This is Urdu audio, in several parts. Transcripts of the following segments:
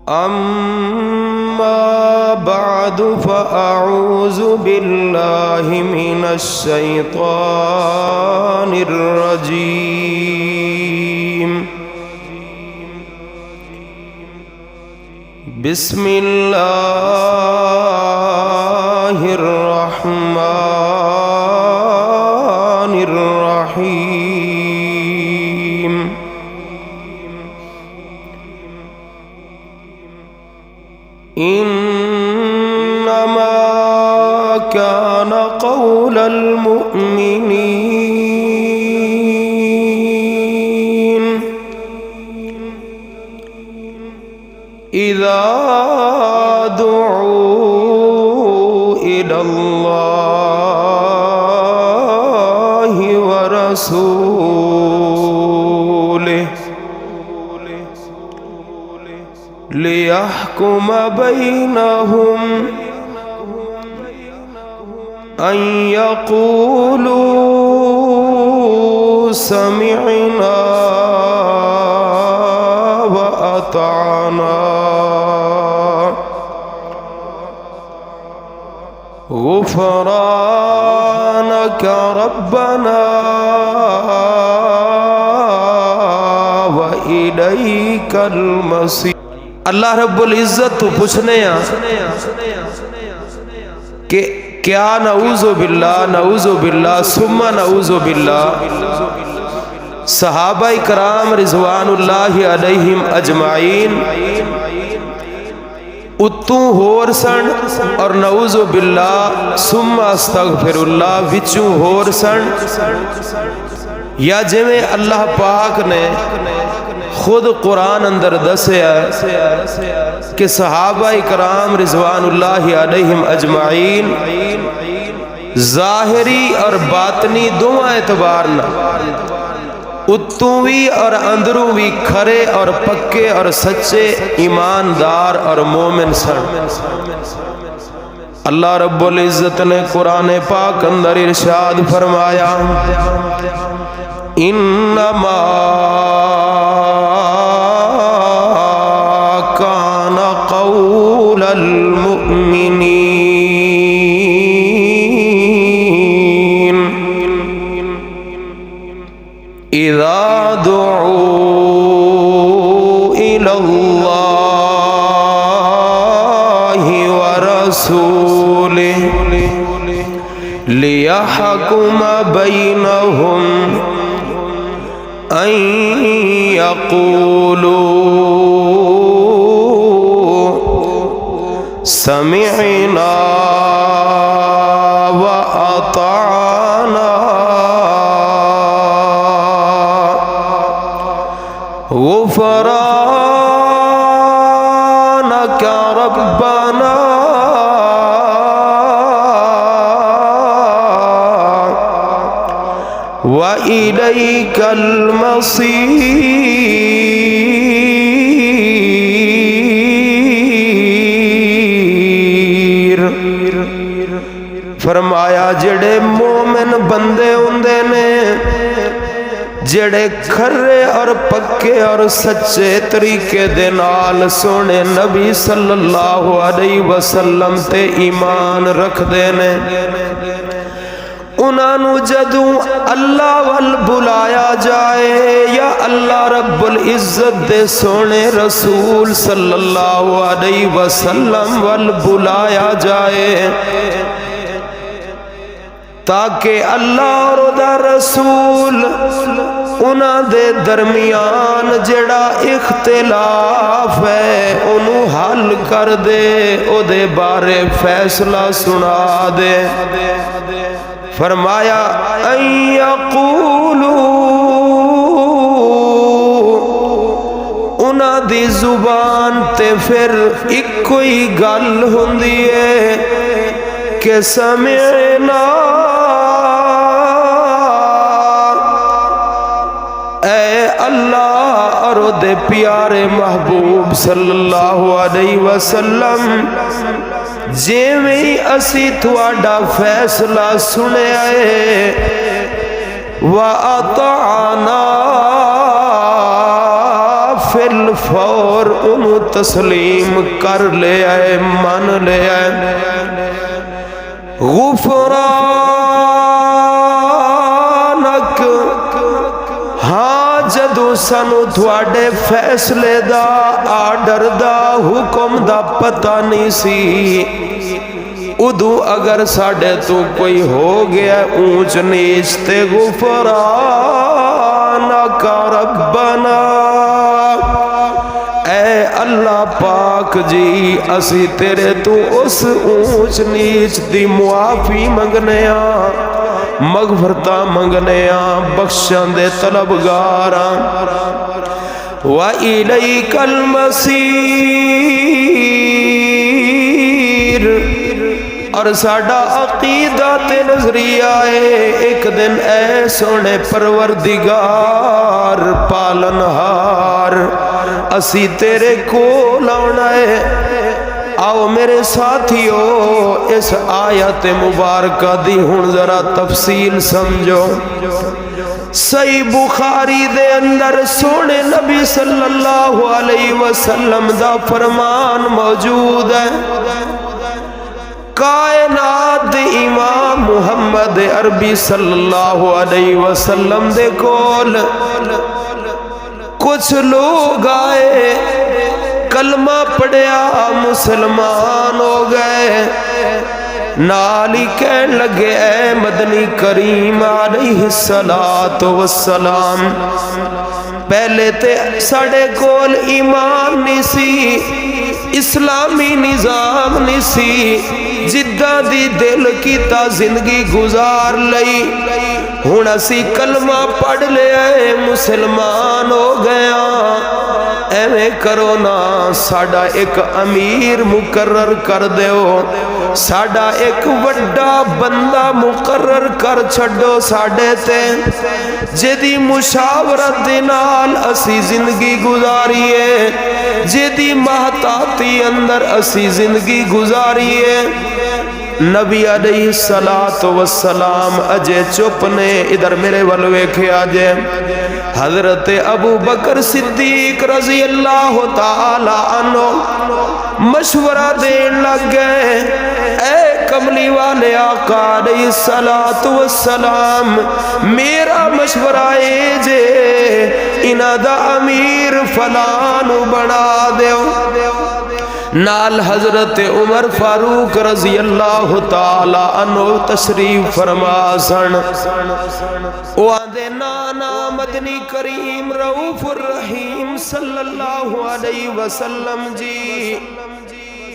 أما بعد فأعوذ بالله من الشيطان الرجيم. بسم الله الرحمن الرحيم. إنما كان قول المؤمنين إذا دعوا إلى الله ورسوله ليحكم بينهم أن يقولوا سمعنا وأطعنا غفرانك ربنا وإليك المصير. اللہ رب العزت تو پوچھنے ہیں کہ کیا نعوذ باللہ ثم نعوذ باللہ صحابہ کرام رضوان اللہ علیہم اجمعین اتو ہور سن اور نعوذ باللہ ثم استغفر اللہ وچوں ہور سن، یا جویں اللہ پاک نے خود قرآن اندر دسیا کہ صحابہ کرام رضوان اللہ علیہم اجمعین ظاہری اور باطنی دونوں اعتبار نہ اتوں بھی اور اندروں بھی کھرے اور پکے اور سچے ایماندار اور مومن سن. اللہ رب العزت نے قرآن پاک اندر ارشاد فرمایا انما کان قول المؤمنین اذا دعوا الى اللہ ورسولہ ليحكم بينهم أن يقولوا سمعنا وأطعنا غفرانك ربنا وَإِلَيْكَ الْمَصِيرُ. فرمایا جڑے مومن بندے ہوندے نے جڑے کھرے اور پکے اور سچے طریقے دے نال سونے نبی صلی اللہ علیہ وسلم تے ایمان رکھ دے نے، انہوں جدوں اللہ وال بلایا جائے یا اللہ رب العزت دے سونے رسول صلی اللہ علیہ وسلم وال بلایا جائے تاکہ اللہ اور دا رسول انہاں دے درمیان جڑا اختلاف ہے انہوں حل کر دے، او دے بارے فیصلہ سنا دے. فرمایا ان یقولوا انہاں دی زبان تے پھر ایک کوئی گل ہوندی ہے کہ سمعنا اے اللہ اور دے پیارے محبوب صلی اللہ علیہ وسلم جیویں اسی تھوڑا فیصلہ سنے آئے وَأَطَعْنَا فِي فور انہوں تسلیم کر لے آئے مان لے آئے غفرانک ہاں جدو سانو تھوڑے فیصلے دا آرڈر دا حکم دا پتہ نہیں سی ادو اگر ساڑھے تو کوئی ہو گیا اونچ نیچ تے غفرانک ربنا اے اللہ پاک جی اسی تیرے تو اس اونچ نیچ دی معافی منگنیا مغفرتہ منگنیا بخشن دے طلبگاراں وَإِلَيْكَ الْمَصِيرُ اور ساڑھا عقیدہ تے نظریہ ہے ایک دن اے سونے پروردگار پالنہار اسی تیرے کو لاؤنا ہے آؤ میرے ساتھیو اس آیت مبارکہ دی ہن ذرا تفصیل سمجھو صحیح بخاری دے اندر سونے نبی صلی اللہ علیہ وسلم دا فرمان موجود ہے کائنات امام محمد عربی صلی اللہ علیہ وسلم دے کول کچھ لوگ آئے کلمہ پڑھیا مسلمان ہو گئے نالی کہن لگے اے مدنی کریم علیہ السلام پہلے تے ساڑھے کول ایمان نہیں سی اسلامی نظام نہیں سی جدہ دی دل کی تا زندگی گزار لئی ہن اسی کلمہ پڑھ لے اے مسلمان ہو گیا ایویں کرو نا ساڑھا ایک امیر مقرر کر دیو ساڑھا ایک وڈا بندہ مقرر کر چھڑو ساڑھے تے جدی مشاورت دینال اسی زندگی گزاریے جدی مہتاتی اندر اسی زندگی گزاریے نبی علیہ السلام اجے چپنے ادھر میرے والوے کے آجے حضرت ابو بکر صدیق رضی اللہ تعالی عنہ مشورہ دین لگ گئے اے کملی والے آقا علیہ السلام میرا مشورہ اے جے انہ دا امیر فلان بنا دیو نال حضرت عمر فاروق رضی اللہ تعالی عنہ تشریف فرما سن وعدے نانا مدنی کریم رؤوف الرحیم صلی اللہ علیہ وسلم جی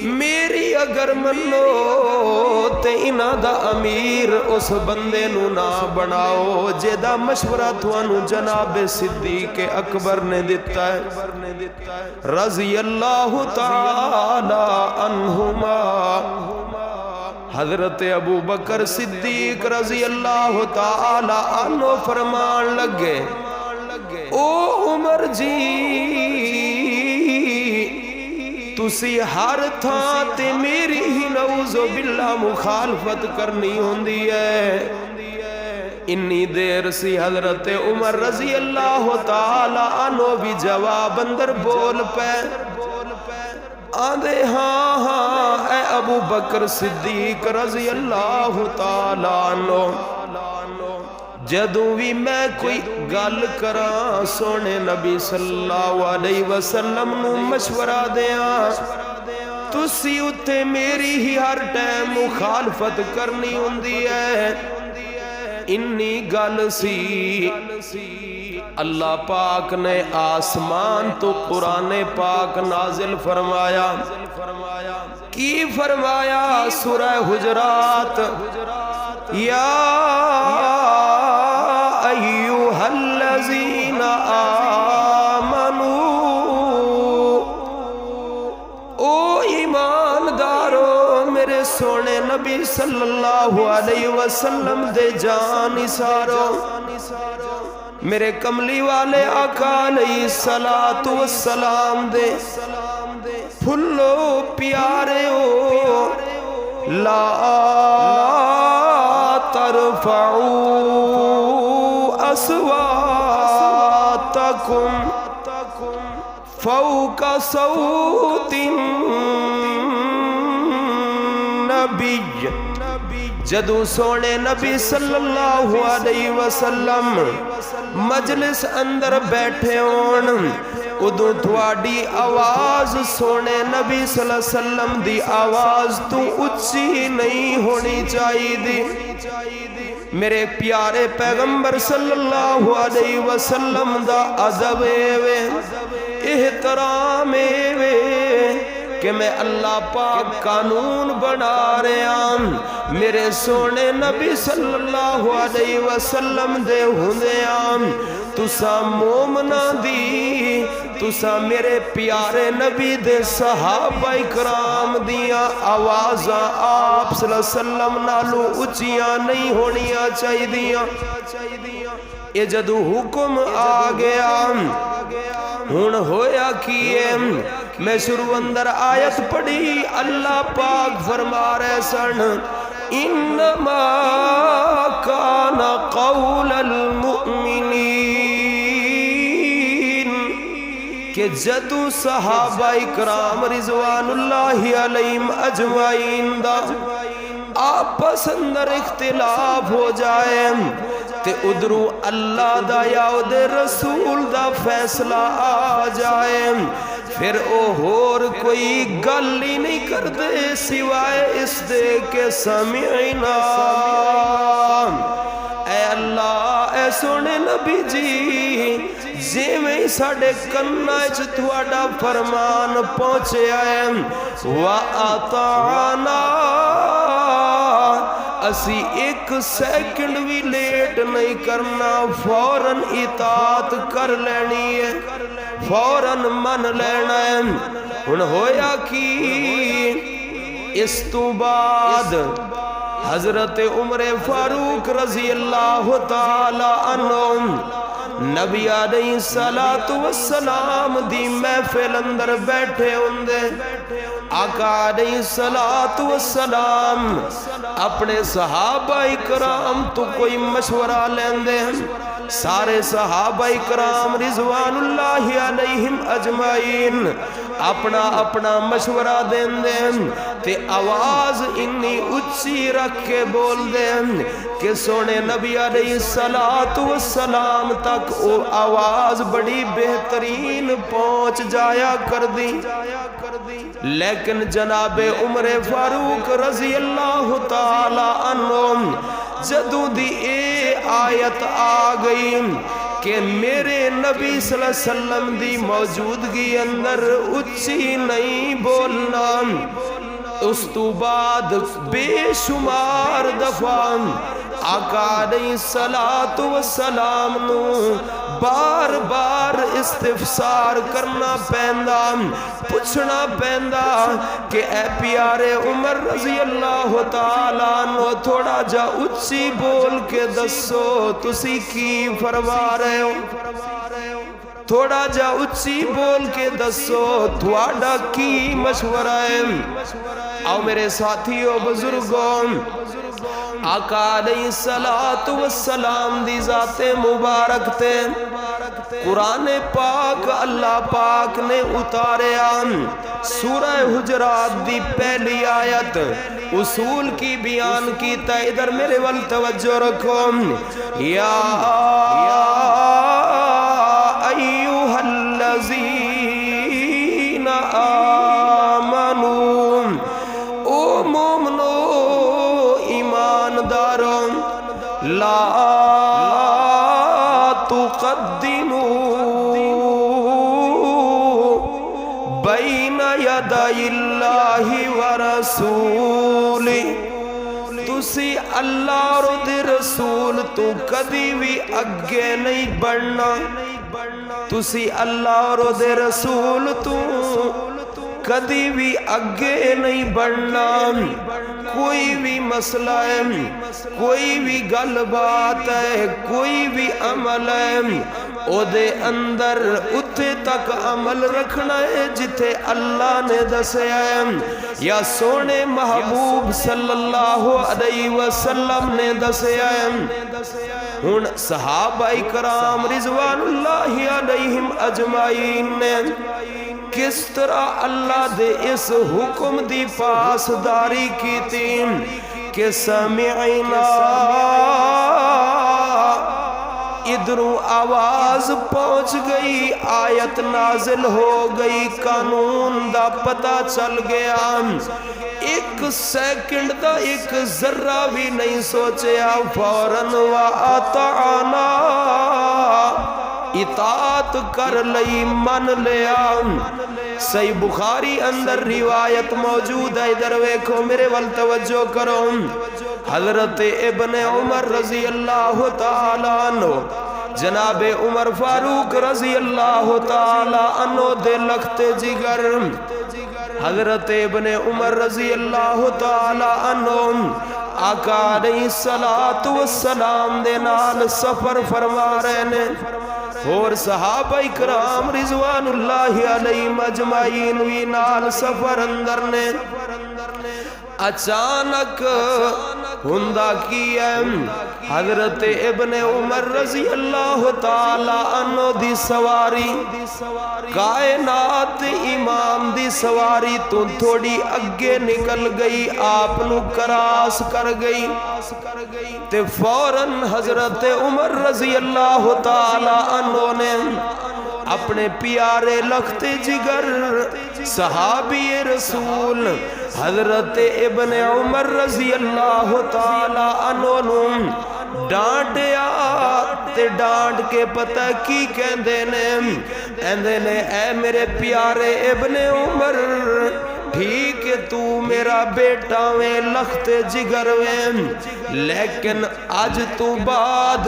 میری اگر منو تے انہ دا امیر اس بندے نو نہ بناؤ جیدہ مشورہ توانو جناب صدیق اکبر نے دیتا ہے رضی اللہ تعالی عنہما حضرت ابو بکر صدیق رضی اللہ تعالی عنہ فرمان لگے او عمر جی تسی ہر تھاں تے میری ہی نعوذ باللہ مخالفت کرنی ہوندی ہے انی دیر سی حضرت عمر رضی اللہ تعالی عنہ بھی جواب اندر بول پہ آدھے ہاں ہاں اے ابو بکر صدیق رضی اللہ تعالی عنہ جدوں بھی میں کوئی گل کراں سونے نبی صلی اللہ علیہ وسلم نو مشورہ دیاں تسی اتے میری ہی ہر ٹائم مخالفت کرنی ہوندی ہے انی گل سی اللہ پاک نے آسمان تو قرآن پاک نازل فرمایا کی فرمایا سورہ حجرات یا ایوہ الذین آمنوا او ایماندارو میرے سونے نبی صلی اللہ علیہ وسلم دے جان نثارو میرے کملی والے آقا علیہ السلام دے پھلو پیارے ہو لا ترفعوا اصواتکم فوق صوت النبی، جدو سونے نبی صلی اللہ علیہ وسلم مجلس اندر بیٹھے ہون، ادو تھوڑی آواز سونے نبی صلی اللہ علیہ وسلم دی آواز تو اچھی نہیں ہونی چاہیے دی۔ میرے پیارے پیغمبر صلی اللہ علیہ وسلم دا ادب اے احترام اے کہ میں اللہ پاک قانون بنا رہا ہوں، میرے سونے نبی صلی اللہ علیہ وسلم دے ہوندیاں تسا مومنہ دی، تسا میرے پیارے نبی دے صحابہ اکرام دیاں آوازاں آپ صلی اللہ علیہ وسلم نالو اچیاں نہیں ہونیاں چاہی دیاں۔ یہ جدو حکم آ گیا ہون ہویا کیے، میں شروع اندر آیت پڑھی، اللہ پاک فرما رہے سن انما کان قول المؤمنین، کہ جدو صحابہ اکرام رضوان اللہ علیہم اجمعین دا آپس اندر اختلاف ہو جائے تے ادھروں اللہ دا یا دے رسول دا فیصلہ آ جائے، پھر او ہور کوئی گل ہی نہیں کر دے سوائے اس دے کہ سمعنا، اے اللہ اے سونے نبی جی جی میں ساڑے کنائچ تھوڑا فرمان پہنچے آئے وَأَطَعْنَا، اسی ایک سیکنڈ بھی لیٹ نہیں کرنا، فوراً اطاعت کر لینی ہے، فوراً من لینا ہے۔ ان ہویا کی اس تو بعد حضرت عمر فاروق رضی اللہ تعالی عنہ نبی علیہ السلام دی محفل اندر بیٹھے ہوندے، آقا علیہ السلام اپنے صحابہ اکرام تو کوئی مشورہ لیندے ہیں، سارے صحابہ اکرام رضوان اللہ علیہم اجمعین اپنا اپنا مشورہ دین دیں تے آواز انی اچھی رکھ کے بول دیں کہ سونے نبی علیہ السلام تک وہ آواز بڑی بہترین پہنچ جایا کر دی، لیکن جناب عمر فاروق رضی اللہ تعالی عنہ جدوں دی اے آیت آ گئی کہ میرے نبی صلی اللہ علیہ وسلم دی موجودگی اندر اچھی نہیں بولنا، اس تو بعد بے شمار دفعہ آقا علیہ السلام نو بار بار استفسار کرنا پیندا، پوچھنا پیندا کہ اے پیارے عمر رضی اللہ تعالیٰ عنہ تھوڑا جا اچھی بول کے دسو تسی کی فرما رہے ہو، تھوڑا جا اچھی بول کے دسو تھوڑا کی مشورہ ہے۔ آؤ میرے ساتھیوں بزرگوں، آقا علیہ السلام دی ذات مبارک تے قرآن پاک اللہ پاک نے اتاریا، سورہ حجرات دی پہلی آیت اصول کی بیان کی تا، ادھر میرے وال توجہ رکھو، یا ایوہا الذین آمنون، او مومنو ایمانداروں، لا تقدموا بین یدی اللہ ورسولہ، تسی اللہ اور دے رسول تو کدی بھی اگے نہیں بڑھنا، تسی اللہ اور دے رسول تو کدی بھی اگے نہیں بڑھنا، کوئی بھی مسئلہ ہے، کوئی بھی گل بات ہے، کوئی بھی عمل ہے، او دے اندر اتھے تک عمل رکھنا ہے جتھے اللہ نے دسیا ہے یا سونے محبوب صلی اللہ علیہ وسلم نے دسیا ہے۔ ہن صحابہ کرام رضوان اللہ علیہم اجمعین نے کس طرح اللہ دے اس حکم دی پاسداری کی تھی کہ سمعنا، ادھروں آواز پہنچ گئی، آیت نازل ہو گئی، قانون دا پتہ چل گیا، ایک سیکنڈ دا ایک ذرہ بھی نہیں سوچیا، فوراً وَأَطَعْنَا، اطاعت کر لئی، من لیا۔ صحیح بخاری اندر روایت موجود ہے، ادھر ویکھو میرے وال توجہ کرو، حضرت ابن عمر رضی اللہ تعالیٰ عنہ، جناب عمر فاروق رضی اللہ تعالیٰ عنہ دے لخت جگر، حضرت ابن عمر رضی اللہ تعالیٰ عنہ آقا علیہ السلام دے نال سفر فرما رہے نے، اور صحابہ اکرام رضوان اللہ علیہ مجمعین وی نال سفر اندر نے۔ اچانک ہندہ کی ہے حضرت ابن عمر رضی اللہ تعالی عنہ دی سواری، کائنات امام دی سواری تو تھوڑی اگے نکل گئی، آپ نو کراس کر گئی، تے فوراً حضرت عمر رضی اللہ تعالی عنہ نے اپنے پیارے لخت جگر صحابی رسول حضرت ابن عمر رضی اللہ تعالی عنہ ڈانٹیا، تے ڈانٹ کے پتہ کی کہندے نے اے میرے پیارے ابن عمر، ٹھیک ہے تو میرا بیٹا ویں لخت جگر ویں، لیکن آج تو بعد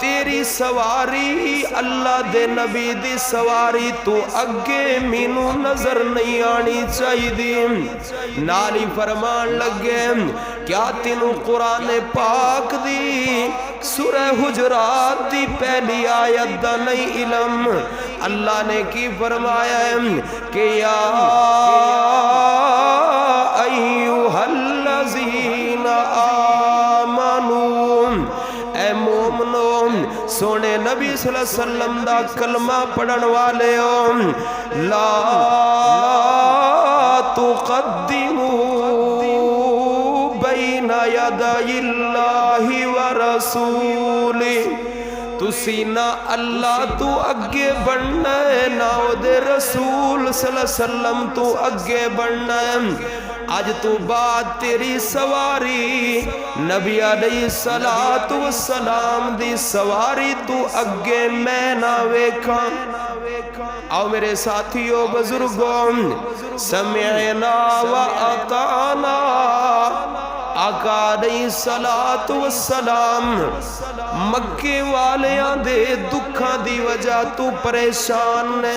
تیری سواری اللہ دے نبی دی سواری تو اگے مینوں نظر نہیں آنی چاہی دی۔ نالی فرمان لگے کیا تینوں قرآن پاک دی سورہ حجرات دی پہلی آیت دا نہیں علم؟ اللہ نے کی فرمایا ہے کہ یا ایوہا الذین آمنون، اے مومنون، سونے نبی صلی اللہ علیہ وسلم دا کلمہ پڑھن والے ہو، لا تقدموا بین یدی اللہ ورسولہ، تسی نہ اللہ تو اگے بڑھنا ہے نہ دے رسول صلی اللہ علیہ وسلم تو اگے بڑھنا ہے۔ آج تو بعد تیری سواری نبی علیہ السلام دی سواری تو اگے میں نہ ویکھاں۔ آؤ میرے ساتھیو بزرگوں، سمعنا و اطعنا، آقا علیہ السلام مکے والیاں دے دکھاں دی وجہ تو پریشان نے،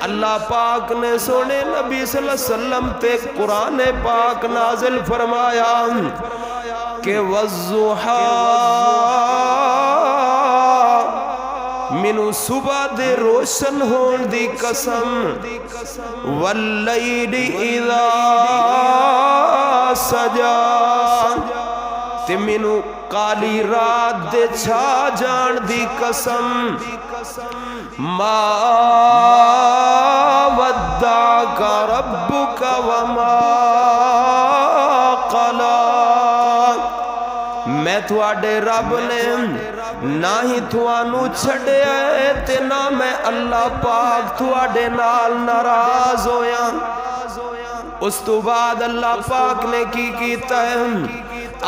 اللہ پاک نے سونے نبی صلی اللہ علیہ وسلم تے قرآن پاک نازل فرمایا کہ والضحیٰ، منو صبح دے روشن ہون دی قسم، واللیل اذا سجا، تے منو کالی رات دے چھا جان دی قسم، ما ودعک ربک وما قلا، میں تھوڑے رب نے نہ ہی تھوانو چھڑیا ہے تے نہ میں اللہ پاک تھوڑے نال ناراض ہویا۔ اس تو بعد اللہ پاک نے کی کیتا ہے،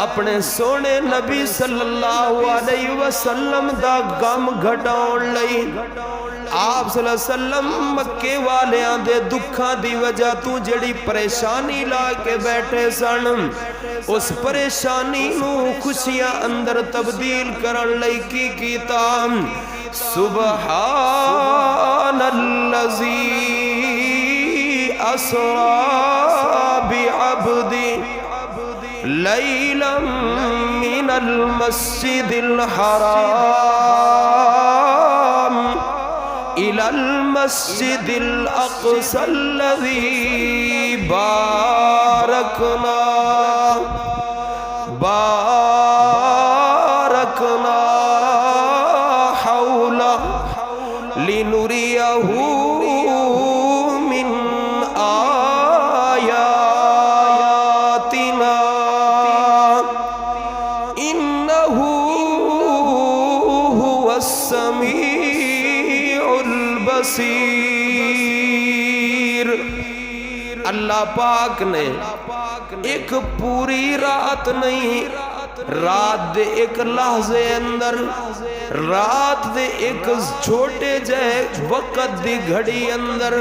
اپنے سونے نبی صلی اللہ علیہ وسلم دا غم گھٹاؤن لئی آپ صلی اللہ علیہ وسلم مکے والیاں دے دکھاں دی وجہ تو جڑی پریشانی لا کے بیٹھے سن، اس پریشانی نو خوشیاں اندر تبدیل کرن لئی کی کیتا، سبحان الذی اسرا بعبدی لیلا من المسجد الحرام المسجد الاقصى الذي باركنا حوله لنريه من آياتنا إنه هو السميع البصير۔ اللہ پاک نے ایک پوری رات نہیں، رات دے ایک لحظے اندر، رات دے ایک چھوٹے جے وقت دی گھڑی اندر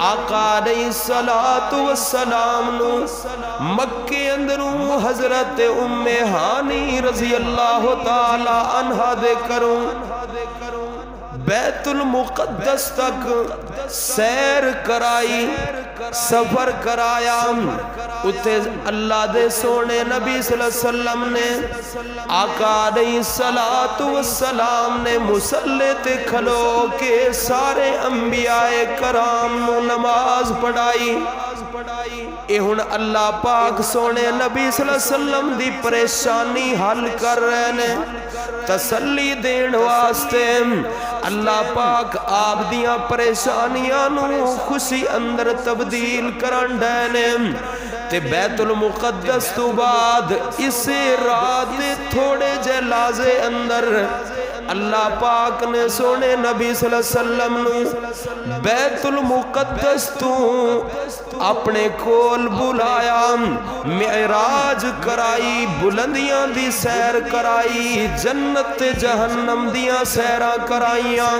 آقا علیہ السلام نو مکے اندروں حضرت ام ہانی رضی اللہ تعالی عنہ دے کروں بیت المقدس تک سیر کرائی، سفر کرایا۔ اتھے اللہ دے سونے نبی صلی اللہ علیہ وسلم نے آقا علیہ السلام نے مصلی تے کھلو کے سارے انبیاء کرام نو نماز پڑھائی۔ اے ہن اللہ پاک سونے نبی صلی اللہ علیہ وسلم دی پریشانی حل کر رہے نے، تسلی دین واسطے اللہ پاک آپ دیاں پریشانیاں نو خوشی اندر تبدیل کرن ڈینے۔ تے بیت المقدس تو بعد اسے رات تھوڑے جے لازے اندر اللہ پاک نے سونے نبی صلی اللہ علیہ وسلم نو بیت المقدس تو اپنے کول بلایا، معراج کرائی، بلندیاں دی سیر کرائی، جنت جہنم دیاں سیراں کرائیاں،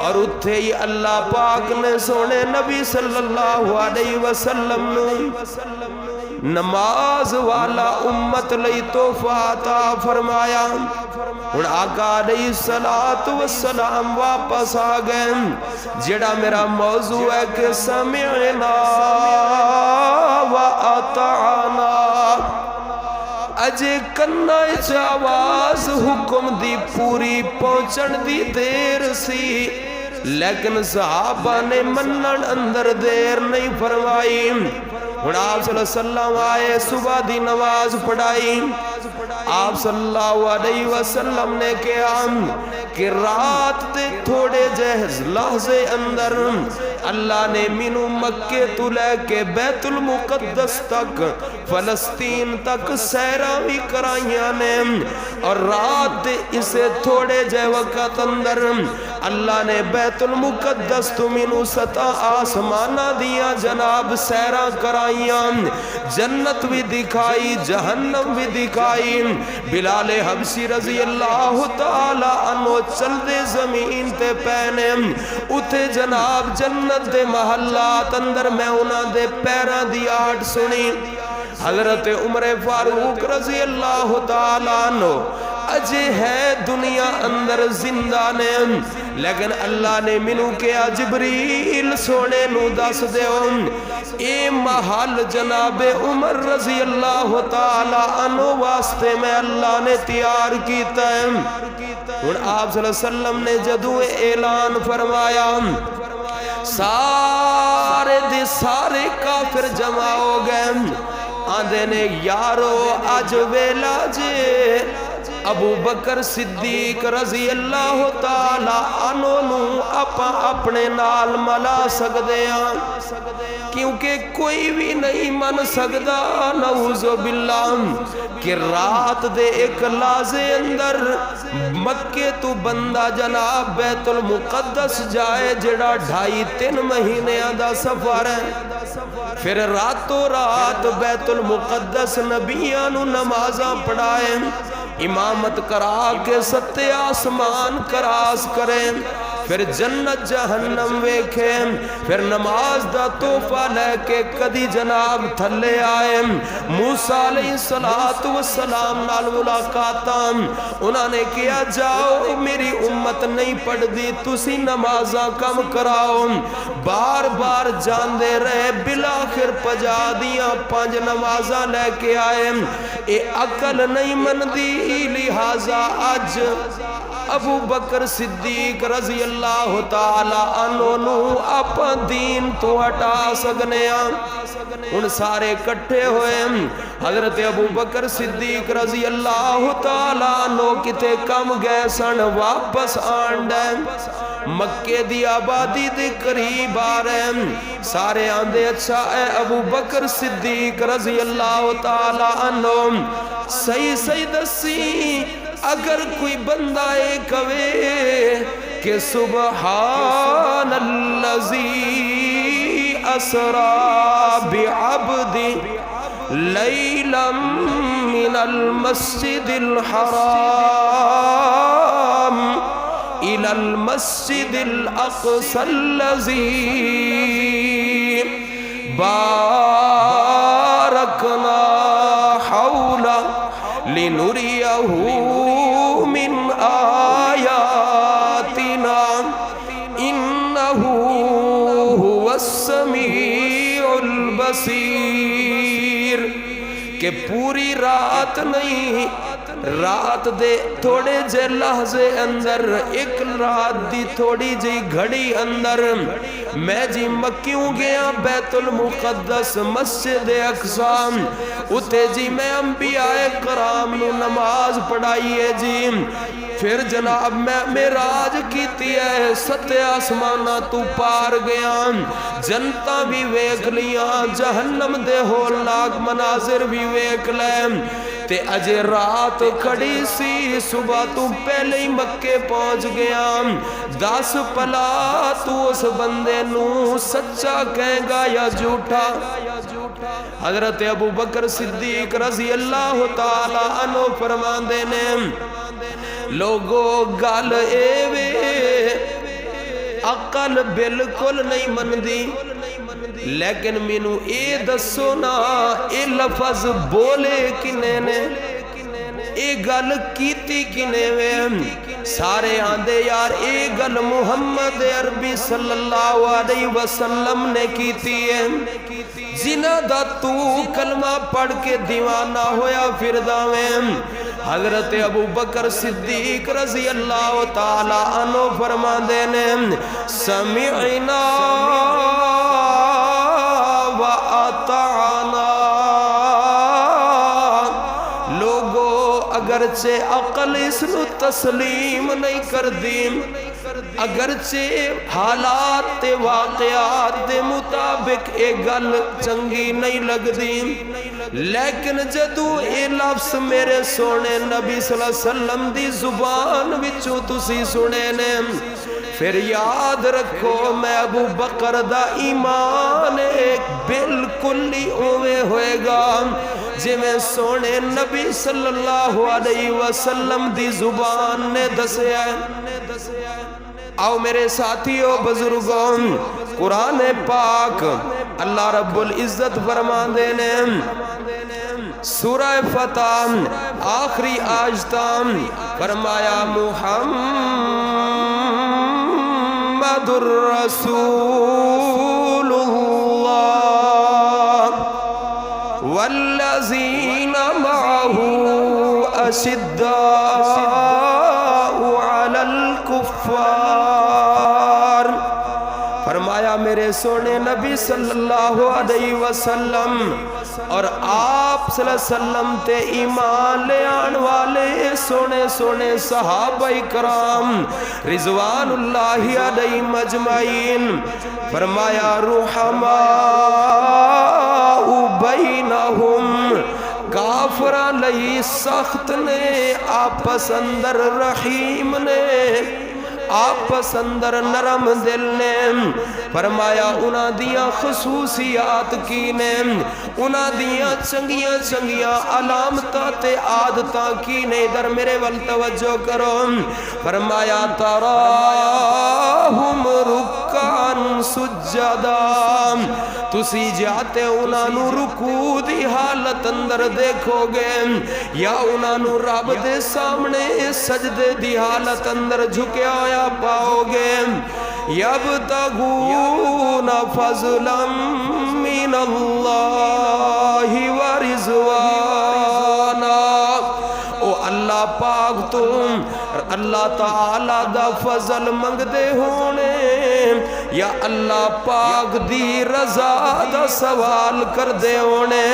اور اتھے ہی اللہ پاک نے سونے نبی صلی اللہ علیہ وسلم نو نماز والا امت لئی تحفہ عطا فرمایا۔ اور آقا علیہ السلام واپس آ گئے۔ جڑا میرا موضوع ہے کہ سمعنا و اطعنا، اجے کنہ اچ آواز حکم دی پوری پہنچن دی دیر سی، لیکن صحابہ نے منن اندر دیر نہیں فرمائی۔ اور آپ صلی اللہ علیہ وسلم آئے، صبح دی نماز پڑھائی۔ آپ صلی اللہ علیہ وسلم نے کہا کہ رات دے تھوڑے جہز لحظے اندر اللہ نے منو مکے تو لے کے بیت المقدس تک، فلسطین تک سیرہ بھی کرائیاں نے، اور رات دے اسے تھوڑے جے وقت اندر اللہ نے بیت المقدس تو منو سطح آسمانہ دیا جناب سیرہ کرائیاں، جنت بھی دکھائی، جہنم بھی دکھائی۔ بلال حبشی رضی اللہ تعالی عنہ چل دے زمین تے پہنے، اتھے جناب جنت دے محلات اندر میں انہاں دے پیران دی آٹ سنی۔ حضرت عمر فاروق رضی اللہ تعالی عنہ اجے ہے دنیا اندر زندہ نے، لیکن اللہ نے منو کیا جبریل سونے نو دس دیو اے محل جناب عمر رضی اللہ تعالی عنہ واسطے میں اللہ نے تیار کیتا ہے۔ اور آپ صلی اللہ علیہ وسلم نے جدو اعلان فرمایا، سارے دے سارے کافر جمع ہو گئے، آندے نے یارو آج ویلا جے ابو بکر صدیق رضی اللہ تعالی عنہ نو اپنے نال ملا سکدے ہاں، کیونکہ کوئی بھی نہیں من سکدا نعوذ باللہ کہ رات دے ایک لازے اندر مکے تو بندہ جناب بیت المقدس جائے جڑا 2.5-3 مہینے دا سفر ہے، پھر راتوں رات بیت المقدس نبیان نمازاں پڑھائیں، امامت کرا کے 7 آسمان کراس کریں، پھر جنت جہنم ویکھیں، پھر نماز دا تحفہ لے کے کدی جناب تھلے آئے۔ موسیٰ علیہ السلام نال ملاقاتاں انہوں نے کیا جاؤ میری امت نہیں پڑھ دی، تسی نمازاں کم کراؤ، بار بار جان دے رہے، بلاخر پجا دیاں 5 نمازاں لے کے آئے۔ اے عقل نہیں من دی لہذا ابو بکر صدیق رضی اللہ تعالی عنہ نو اپا دین تو ہٹا سکنے ان سارے کٹھے ہوئے حضرت ابو بکر صدیق رضی اللہ تعالی عنہ کتے کم گئے سن واپس آنڈے مکے دی آبادی دے قریب آ رہے سارے آندے اچھا اے ابو بکر صدیق رضی اللہ تعالی عنہ صحیح دسی اگر کوئی بندہ ایک ہوئے کہ سبحان اللذی اسرا بعبد لیلا من المسجد الحرام الى المسجد الاقصى الذي باركنا حوله لنريه من آياتنا إنه هو السميع البصير کہ پوری رات نہیں رات دے تھوڑے جے لحظے اندر ایک رات دی تھوڑی جی گھڑی اندر میں جی مکیوں گیا بیت المقدس مسجد اقصی اتے جی میں انبیاء کرام نو نماز پڑھائیے جی پھر جناب میں معراج کیتی ہے ستے آسمانہ تو پار گیا جنتا بھی ویکھ لیاں جہنم دے ہولناک مناظر بھی ویکھ لیں تے اجے رات کھڑی سی صبح تو پہلے ہی مکے پہنچ گیا 10 پلا تو اس بندے نو سچا کہیں گا یا جھوٹا حضرت ابو بکر صدیق رضی اللہ تعالی عنہ فرماندے نے لوگو گل ایوے عقل بالکل نہیں مندی لیکن مینو اے دسو نا اے لفظ بولے کنے نے اے گل کیتی کنے وے سارے آندے یار اے گل محمد عربی صلی اللہ علیہ وسلم نے کیتی ہے جنہ دا تو کلمہ پڑھ کے دیوانہ ہویا پھر داویں حضرت ابو بکر صدیق رضی اللہ تعالی عنہ فرماندے نے سمعنا وَأَطَعْنَا لوگو اگرچہ عقل اس نو تسلیم نہیں کر دیم اگرچہ حالات تے واقعات دے مطابق اے گل چنگی نہیں لگ دیم لیکن جدو اے لفظ میرے سونے نبی صلی اللہ علیہ وسلم دی زبان وچوں تسی سنے نے پھر یاد رکھو میں ابو بکر دا ایمان ایک بالکل ہی اوے ہوئے گا جی میں سونے نبی صلی اللہ علیہ وسلم دی زبان نے دسیا ہے آؤ میرے ساتھیوں بزرگوں قرآن پاک اللہ رب العزت فرمان دینے سورہ فتح آخری آیتاں فرمایا محمد الرسول اللہ والذین معه اشداء علی الکفار فرمایا میرے سونے نبی صلی اللہ علیہ وسلم اور آپ صلی اللہ علیہ وسلم تے ایمان لے آن والے سونے سونے صحابہ کرام رضوان اللہ علیہ مجمعین فرمایا رحماء بینہم کافران لئی سخت نے آپس اندر رحیم نے آپس اندر نرم دل نے فرمایا انہاں دیاں خصوصیات کی نے انہاں دیاں چنگیاں چنگیاں علامتاں تے عادتاں کی نے ادھر میرے ول توجہ کرو فرمایا تراہم رکعن سجدا تسی جاتے انہاں نو رکوع دی حالت اندر دیکھو گے یا انہاں نو رب دے سامنے سجدے دی حالت اندر جھکیا آیا پاؤ گے یبتغون فضلا من اللہ ورضوانا او اللہ پاک تم اللہ تعالی دا فضل منگ دے ہونے یا اللہ پاک دی رضا دا سوال کر دے ہونے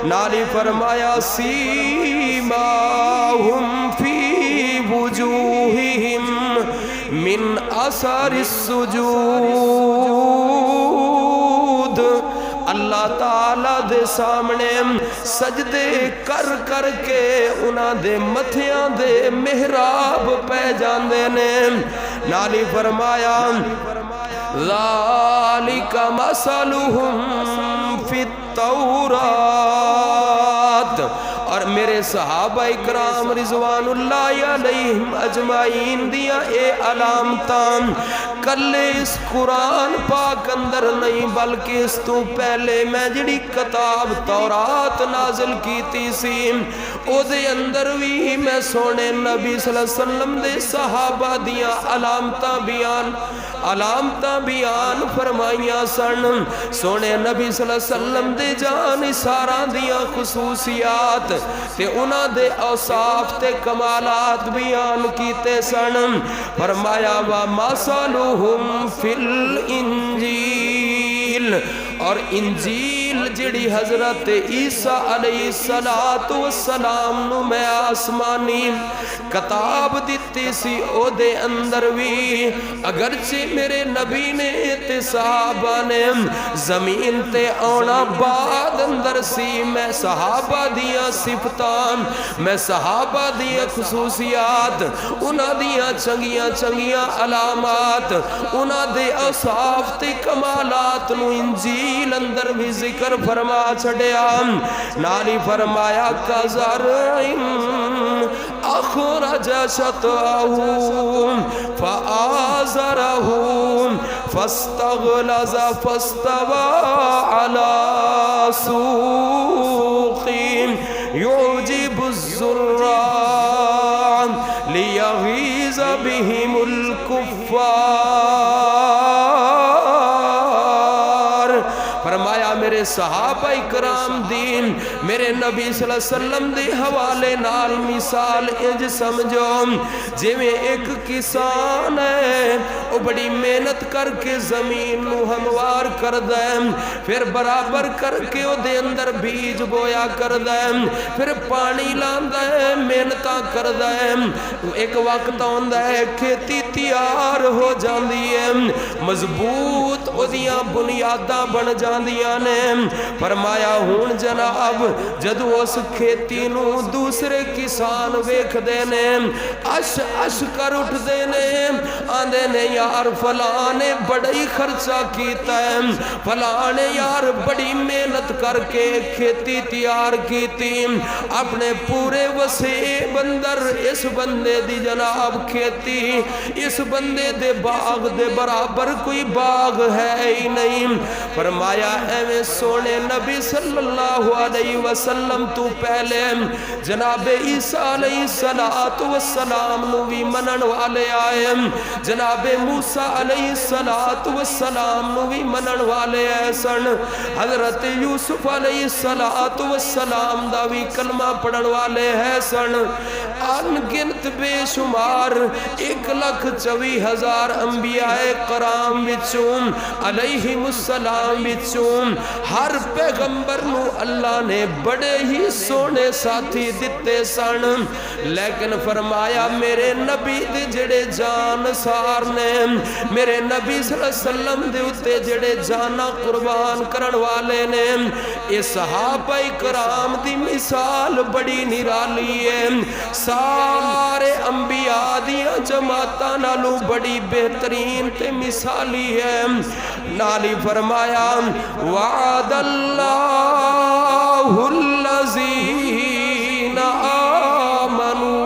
نالی فرمایا سیماہم فی وجوہہم من اثر السجود اللہ تعالیٰ دے سامنے سجدے کر کر کے انہاں دے متھیاں دے محراب پہ جاندے نے نالی فرمایا ذالک مثلہم فی التورات اور میرے صحابہ اکرام رضوان اللہ علیہم اجمعین دیا اے علامتاں کلے اس قرآن پاک اندر نہیں بلکہ اس تو پہلے میں جڑی کتاب تورات نازل کیتی سی او دے اندر بھی میں سونے نبی صلی اللہ علیہ وسلم دے صحابہ دیا علامتاں بیان فرمائیاں سن سونے نبی صلی اللہ علیہ وسلم دے جان ساراں دیا خصوصیات تے انہاں دے اوصاف تے کمالات بیان کیتے سن فرمایا وَمَثَلُهُمْ فِي الْإِنجِيلِ اور انجیل جڑی حضرت عیسیٰ علیہ السلام نو میں آسمانی کتاب دیتی سی او دے اندر بھی اگرچہ میرے نبی نے تے صحابہ نے زمین تے آنا بعد اندر سی میں صحابہ دیا صفتان میں صحابہ دیا خصوصیات انہاں دیا چنگیاں علامات انہاں دے اوصاف تے کمالات نو انجیل اندر بھی ذکر فرما چھڑیا نالی فرمایا کَزَرْعٍ أَخْرَجَ شَطْأَهُ فَآزَرَهُ فَاسْتَغْلَظَ فَاسْتَوَى عَلَى سُوقِهِ يُعْجِبُ الزُّرَّاعَ لِيَغِيظَ بِهِمُ الْكُفَّارِ فرمایا میرے صحابہ اکرام دین میرے نبی صلی اللہ علیہ وسلم دے حوالے نال مثال انج سمجھو جی میں ایک کسان ہے وہ بڑی محنت کر کے زمین نو ہموار کر دے پھر برابر کر کے وہ دے اندر بیج بویا کر دے پھر پانی لاندہ ہے محنتاں کر دے ایک وقت آندہ ہے کھیتی تیار ہو جاندی ہے مضبوط وہ دیاں بنیاداں بن جاندیاں نے فرمایا ہون جناب جدو اس کھیتی نو دوسرے کسان ویکھ دینے اش کر اٹھ دینے آندے نے یار فلانے بڑی خرچہ کیتا ہے فلانے یار بڑی محنت کر کے کھیتی تیار کیتی اپنے پورے وسیع بندر اس بندے دی جناب کھیتی اس بندے دے باغ دے برابر کوئی باغ ہے ہی نہیں فرمایا ایویں سونے نبی صلی اللہ علیہ وسلم تو پہلے جناب عیسیٰ علیہ السلام نو بھی منن والے آئے جناب موسیٰ علیہ السلام نو بھی منن والے ایسن حضرت یوسف علیہ السلام دا بھی کلمہ پڑھن والے ایسن ان گنت بے شمار 1,24,000 انبیاء کرام بچوں علیہم السلام بچوں ہر پیغمبر نو اللہ نے بڑے ہی سونے ساتھی دیتے سن لیکن فرمایا میرے نبی دے جڑے جان سار نے میرے نبی صلی اللہ علیہ وسلم دے اتے جڑے جانا قربان کرن والے نے اس صحابہ کرام دی مثال بڑی نرالی ہے سارے انبیاء دیا جماعتاں نالو بڑی بہترین تے مثالی ہے نالی فرمایا وعد اللہ الذین آمنوا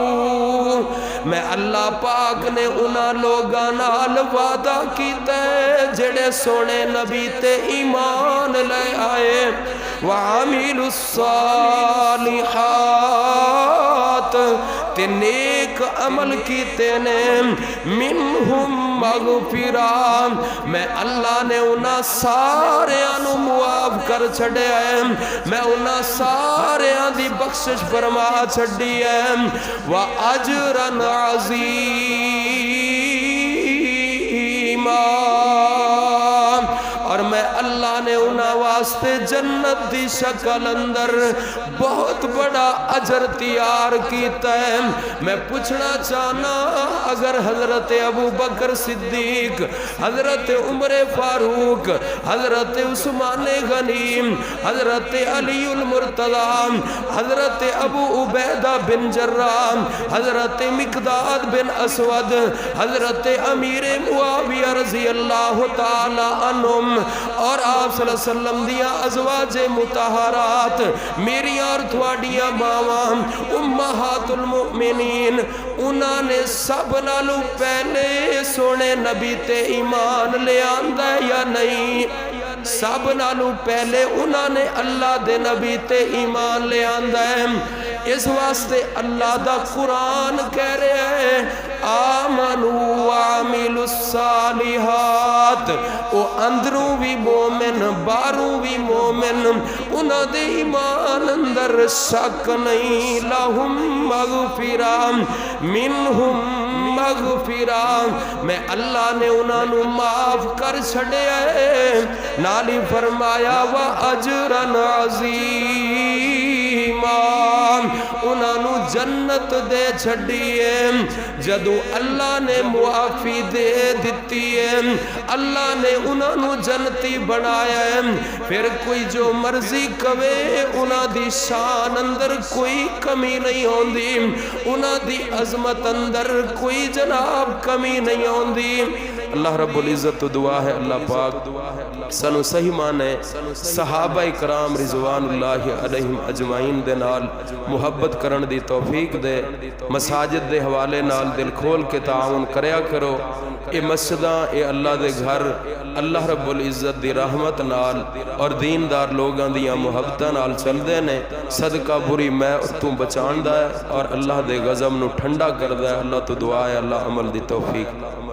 میں اللہ پاک نے انہاں لوگاں نال وعدہ کیتا ہے جڑے سونے نبی تے ایمان لے آئے وعملوا الصالحات تے نیک عمل کیتے نے منہم مغفرا، میں اللہ نے انہاں سارے انو معاف کر چھڑے ہیں، میں انہاں سارے دی بخشش فرما چھڑی ہے، وَأَجْرًا عَظِيمًا، اور میں اللہ نے انہاں واسطے جنت دی شکل اندر بہت بڑا اجر تیار کیتا ہے۔ میں پوچھنا چاہنا، اگر حضرت ابو بکر صدیق، حضرت عمر فاروق، حضرت عثمان غنی، حضرت علی المرتضی، حضرت ابو عبیدہ بن جراح، حضرت مقداد بن اسود، حضرت امیر معاویہ رضی اللہ تعالی عنہم، اور آپ صلی اللہ علیہ وسلم دیا ازواج مطہرات، میری اور تھوڑیاں ماواں امہات المؤمنین، انہاں نے سب نالو پہلے سونے نبی تے ایمان لے آندہ یا نہیں؟ سب نالو پہلے انہاں نے اللہ دے نبی تے ایمان لے آندہ ہے۔ اس واسطے اللہ دا قرآن کہہ رہے ہیں آمنوا وعملوا الصالحات، او اندروں بھی مومن باروں بھی مومن، انہاں دے ایمان اندر شک نہیں، لہم مغفرہ منہم مغفرہ، میں اللہ نے انہاں نو معاف کر چھڑے ہیں، نالی فرمایا وَأَجْرًا عَظِيمًا، انہاں نو جنت دے چھڑیے۔ جدو اللہ نے معافی دے دیتی ہے، اللہ نے انہاں نو جنتی بنایا ہے، پھر کوئی جو مرضی کوے انہاں دی شان اندر کوئی کمی نہیں ہوندی، انہاں دی عظمت اندر کوئی جناب کمی نہیں ہوندی۔ اللہ رب العزت تو دعا ہے اللہ پاک سنو صحیح مانے صحابہ اکرام رضوان اللہ علیہم اجمعین دے نال محبت کرن دی توفیق دے، مساجد دے حوالے نال دل کھول کے تعاون کریا کرو، اے مسجداں اے اللہ دے گھر اللہ رب العزت دی رحمت نال اور دیندار لوگاں دیاں محبتاں نال چل دے نے، صدقہ بری میں تو بچان دا ہے اور اللہ دے غضب نو ٹھنڈا کر دا ہے۔ اللہ تو دعا ہے اللہ عمل دی توفیق